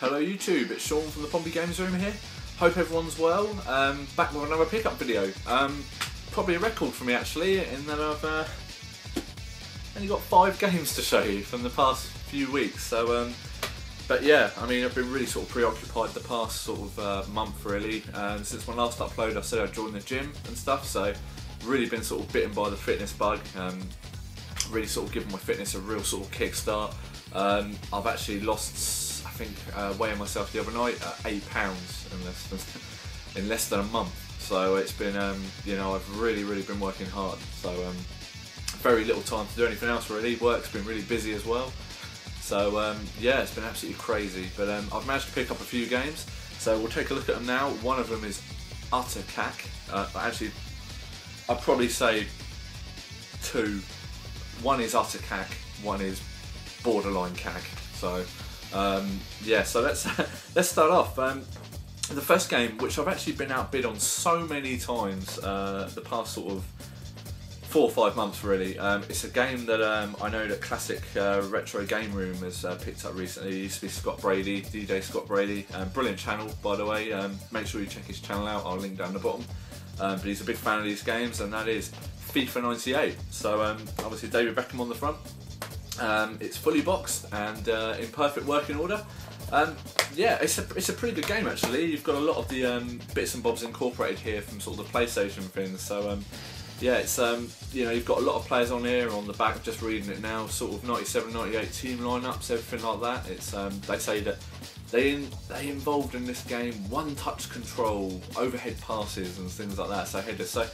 Hello YouTube, it's Sean from the classicretrogameroom here. Hope everyone's well. Back with another pickup video. Probably a record for me actually, in that I've only got 5 games to show you from the past few weeks. So, but yeah, I mean I've been really sort of preoccupied the past sort of month really. Since my last upload I said I'd join the gym and stuff, so really been sort of bitten by the fitness bug. Really sort of given my fitness a real sort of kickstart. I've actually lost, I think, weighing myself the other night, £8 in less than a month. So it's been, you know, I've really been working hard. So very little time to do anything else really. Work's been really busy as well. So yeah, it's been absolutely crazy. But I've managed to pick up a few games. So we'll take a look at them now. One of them is utter cack. Actually, I'd probably say 2. One is utter cack, one is borderline cack. So yeah, so let's start off. The first game, which I've actually been outbid on so many times the past sort of 4 or 5 months really. It's a game that I know that Classic Retro Game Room has picked up recently. It used to be Scott Brady, DJ Scott Brady. Brilliant channel, by the way. Make sure you check his channel out. I'll link down the bottom. But he's a big fan of these games, and that is FIFA 98. So obviously David Beckham on the front. It's fully boxed and in perfect working order. Yeah, it's a pretty good game actually. You've got a lot of the bits and bobs incorporated here from sort of the PlayStation things. So yeah, it's you know, you've got a lot of players on here on the back. Just reading it now, sort of 97, 98 team lineups, everything like that. It's they say that they involved in this game one-touch control, overhead passes and things like that. So headers. So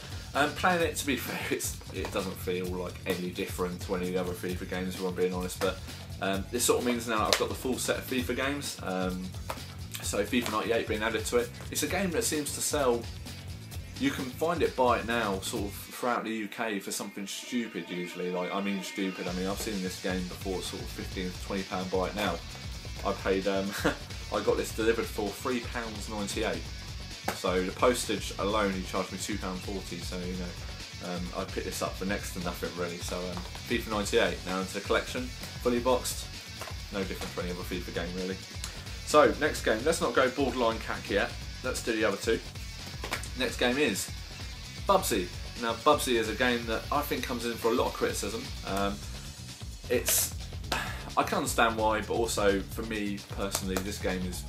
playing it, to be fair, it doesn't feel like any different to any of the other FIFA games, if I'm being honest. But this sort of means now I've got the full set of FIFA games. So FIFA 98 being added to it. It's a game that seems to sell. You can find it, buy it now, sort of throughout the UK for something stupid usually. Like, I mean stupid. I mean I've seen this game before, sort of £15 to £20 buy it now. I paid. I got this delivered for £3.98. So the postage alone, he charged me £2.40. So you know, I picked this up for next to nothing really. So FIFA 98 now into the collection, fully boxed. No different to any other FIFA game really. So next game, let's not go borderline cack yet. Let's do the other 2. Next game is Bubsy. Now Bubsy is a game that I think comes in for a lot of criticism. I can understand why, but also for me personally, this game has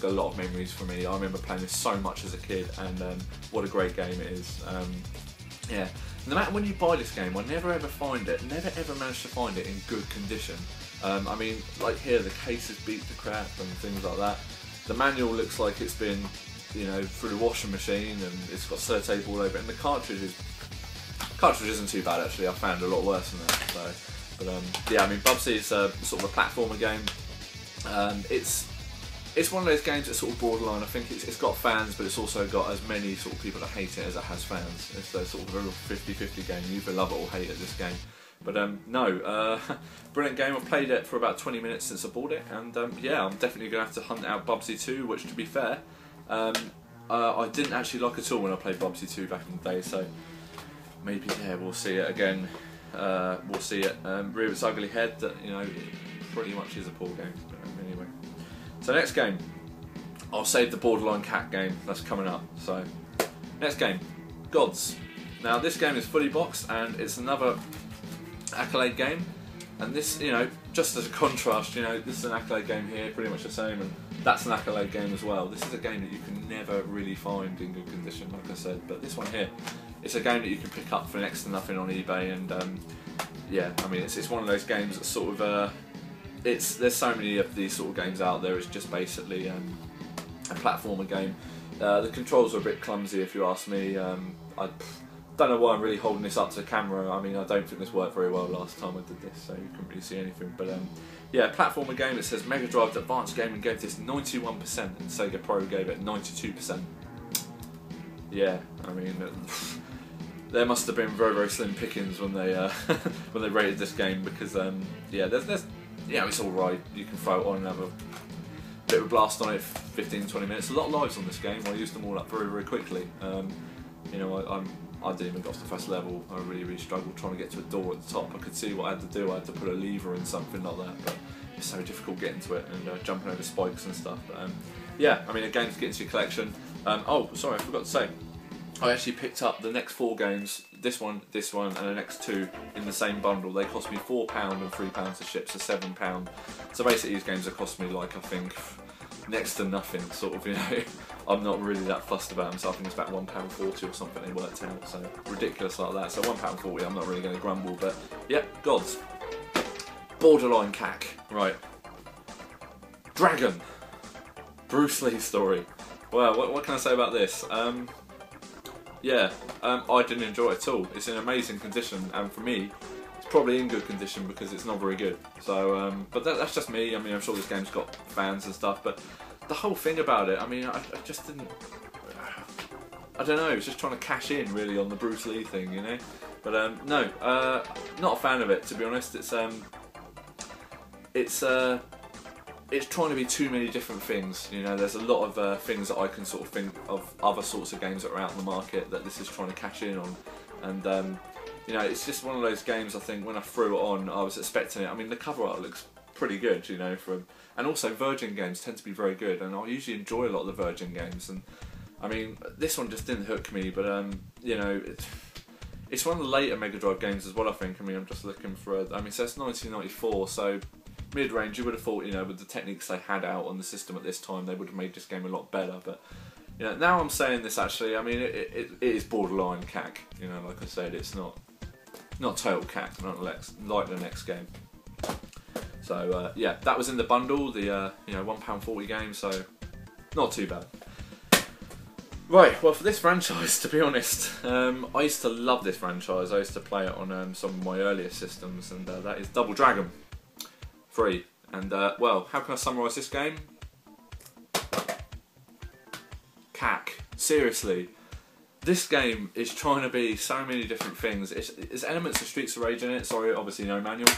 got a lot of memories for me. I remember playing this so much as a kid, and what a great game it is. Yeah, no matter when you buy this game, I never ever managed to find it in good condition. I mean, like here, the case is beat to crap and things like that. The manual looks like it's been, you know, through the washing machine, and it's got sellotape all over it. And the cartridge isn't too bad actually. I found a lot worse than that. So. But yeah, I mean Bubsy is sort of a platformer game. It's one of those games that's sort of borderline. I think it's got fans, but it's also got as many sort of people that hate it as it has fans. It's a sort of a real 50-50 game. You either love it or hate it, this game. But no, brilliant game. I've played it for about 20 minutes since I bought it, and yeah, I'm definitely going to have to hunt out Bubsy 2, which to be fair, I didn't actually like at all when I played Bubsy 2 back in the day, so maybe yeah, we'll see it again. We'll see it rear its ugly head. That, you know, it pretty much is a poor game. But anyway, so next game, I'll save the borderline cat game that's coming up. So next game, Gods. Now this game is fully boxed and it's another Accolade game. And this, you know, just as a contrast, you know, this is an Accolade game here, pretty much the same, and that's an Accolade game as well. This is a game that you can never really find in good condition, like I said. But this one here, it's a game that you can pick up for next to nothing on eBay, and yeah, I mean it's one of those games that sort of there's so many of these sort of games out there. It's just basically a platformer game. The controls are a bit clumsy if you ask me. I don't know why I'm really holding this up to the camera. I mean, I don't think this worked very well last time I did this, so you couldn't really see anything. But yeah, platformer game. It says Megadrive Advanced Gaming gave this 91% and Sega Pro gave it 92%. Yeah, I mean, there must have been very slim pickings when they when they rated this game, because yeah, there's yeah, it's all right. You can throw it on and have a bit of a blast on it. 15-20 minutes. A lot of lives on this game. I used them all up very quickly. You know, I didn't even get off the first level. I really struggled trying to get to a door at the top. I could see what I had to do. I had to put a lever in something like that, but it's so difficult getting to it and jumping over spikes and stuff. But yeah, I mean, a game to get into your collection. Oh, sorry, I forgot to say. I actually picked up the next 4 games, this one, and the next 2 in the same bundle. They cost me £4 and £3 to ship, so £7. So basically these games have cost me, like, I think next to nothing, sort of, you know. I'm not really that fussed about them, so I think it's about £1.40 or something they worked out, so ridiculous like that. So £1.40, I'm not really going to grumble, but yeah, gods. Borderline cack, right. Dragon. Bruce Lee story. Well, what can I say about this? Yeah, I didn't enjoy it at all. It's in amazing condition, and for me, it's probably in good condition because it's not very good. So, but that's just me. I mean, I'm sure this game's got fans and stuff, but the whole thing about it, I mean, I just didn't. I don't know. It's just trying to cash in really on the Bruce Lee thing, you know. But no, not a fan of it, to be honest. It's trying to be too many different things, you know. There's a lot of things that I can sort of think of other sorts of games that are out in the market that this is trying to cash in on, and you know, it's just one of those games. I think when I threw it on, I was expecting it. I mean, the cover art looks pretty good, you know, and also Virgin games tend to be very good, and I usually enjoy a lot of the Virgin games, and I mean, this one just didn't hook me, but you know, it's one of the later Megadrive games as well, I think. I mean, I'm just looking for I mean, so it's 1994, so mid-range. You would have thought, you know, with the techniques they had out on the system at this time, they would have made this game a lot better. But you know, now I'm saying this, actually, I mean, it is borderline cack. You know, like I said, it's not total cack, not like the next game. So yeah, that was in the bundle, the you know, £1.40 game. So not too bad. Right, well, for this franchise, to be honest, I used to love this franchise. I used to play it on some of my earlier systems, and that is Double Dragon 3. And well, how can I summarise this game? Cack. Seriously. This game is trying to be so many different things. There's elements of Streets of Rage in it. Sorry, obviously no manual.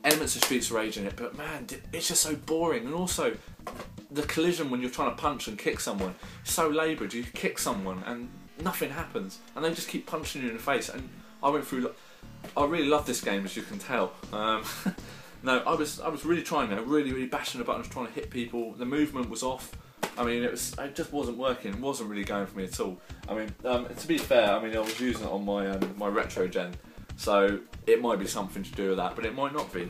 Elements of Streets of Rage in it, but man, it's just so boring. And also, the collision when you're trying to punch and kick someone, so laboured. You kick someone and nothing happens, and they just keep punching you in the face. And I really love this game, as you can tell. No, I was really trying there, really bashing the buttons, trying to hit people. The movement was off. I mean, it just wasn't working. It wasn't really going for me at all. I mean, to be fair, I mean, I was using it on my my retro gen, so it might be something to do with that, but it might not be.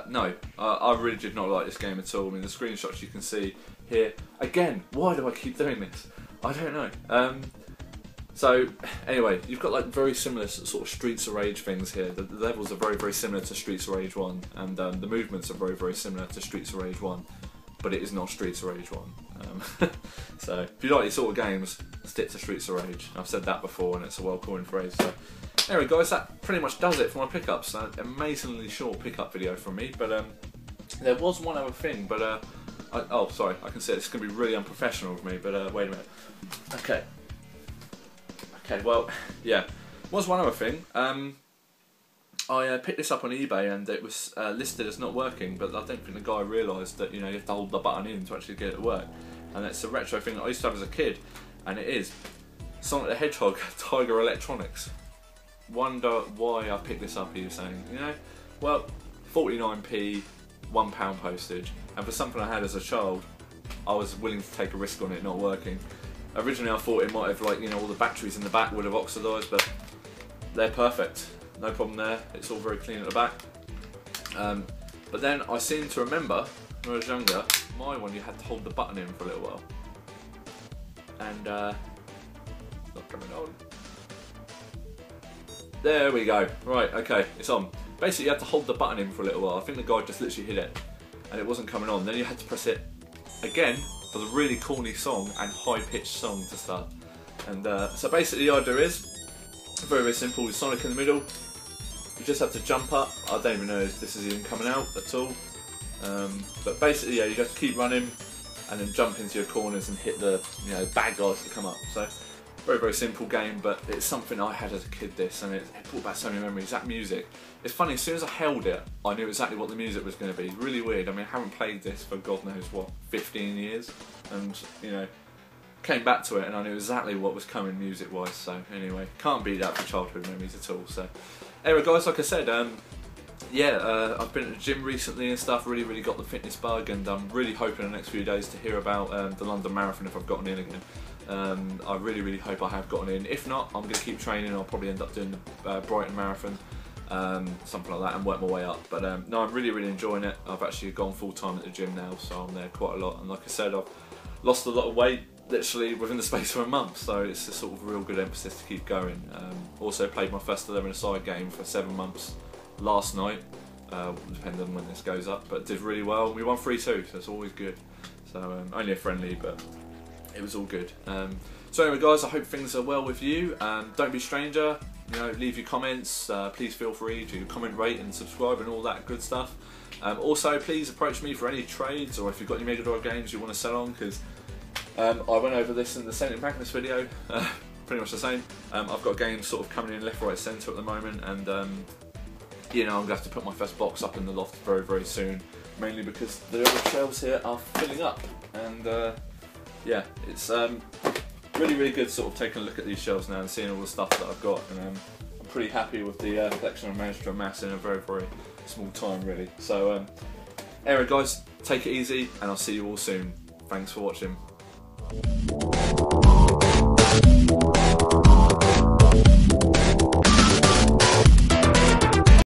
No, I really did not like this game at all. I mean, the screenshots you can see here. Again, why do I keep doing this? I don't know. So anyway, you've got like very similar sort of Streets of Rage things here. The levels are very similar to Streets of Rage 1, and the movements are very similar to Streets of Rage 1, but it is not Streets of Rage 1. So if you like these sort of games, stick to Streets of Rage. I've said that before, and it's a well-coined phrase. So anyway, guys, that pretty much does it for my pickups. Amazingly short pickup video from me, but there was one other thing, but oh, sorry, I can say it's going to be really unprofessional of me, but wait a minute. Okay, well, yeah, was one other thing. I picked this up on eBay, and it was listed as not working, but I don't think the guy realised that, you know, you have to hold the button in to actually get it to work. And it's a retro thing that I used to have as a kid, and it is Sonic the Hedgehog Tiger Electronics. Wonder why I picked this up, you're saying, you know? Well, 49p, £1 postage, and for something I had as a child, I was willing to take a risk on it not working. Originally I thought it might have, like, you know, all the batteries in the back would have oxidised, but they're perfect. No problem there, it's all very clean at the back. But then I seem to remember, when I was younger, my one you had to hold the button in for a little while. And, not coming on. There we go. Right, okay, it's on. Basically you had to hold the button in for a little while. I think the guy just literally hit it, and it wasn't coming on. Then you had to press it again for the really corny song and high-pitched song to start. And so basically the idea is very simple. With Sonic in the middle, you just have to jump up. I don't even know if this is even coming out at all. But basically, yeah, you have to keep running and then jump into your corners and hit the, you know, bad guys that come up. So very simple game, but it's something I had as a kid. This, and it brought back so many memories. That music. It's funny. As soon as I held it, I knew exactly what the music was going to be. Really weird. I mean, I haven't played this for God knows what, 15 years, and you know, came back to it and I knew exactly what was coming music wise. So anyway, can't beat that for childhood memories at all. So anyway guys, like I said, yeah, I've been at the gym recently and stuff, really got the fitness bug, and I'm really hoping in the next few days to hear about the London Marathon if I've gotten in again. I really hope I have gotten in. If not, I'm going to keep training. I'll probably end up doing the Brighton Marathon, something like that, and work my way up. But no, I'm really enjoying it. I've actually gone full time at the gym now, so I'm there quite a lot. And like I said, I've lost a lot of weight literally within the space of a month, so it's a sort of real good emphasis to keep going. Also played my first 11-a-side game for 7 months last night, depending on when this goes up, but did really well. We won 3-2, so it's always good. So only a friendly, but it was all good. So anyway guys, I hope things are well with you. Don't be a stranger, you know, leave your comments. Please feel free to comment, rate and subscribe and all that good stuff. Also please approach me for any trades, or if you've got any Megadrive games you want to sell on, because I went over this in the Sending Back in this video, pretty much the same. I've got games sort of coming in left, right, centre at the moment, and you know, I'm going to have to put my first box up in the loft very soon, mainly because the other shelves here are filling up, and yeah, it's really good sort of taking a look at these shelves now and seeing all the stuff that I've got, and I'm pretty happy with the collection I've managed to amass in a very small time really. So anyway guys, take it easy and I'll see you all soon. Thanks for watching.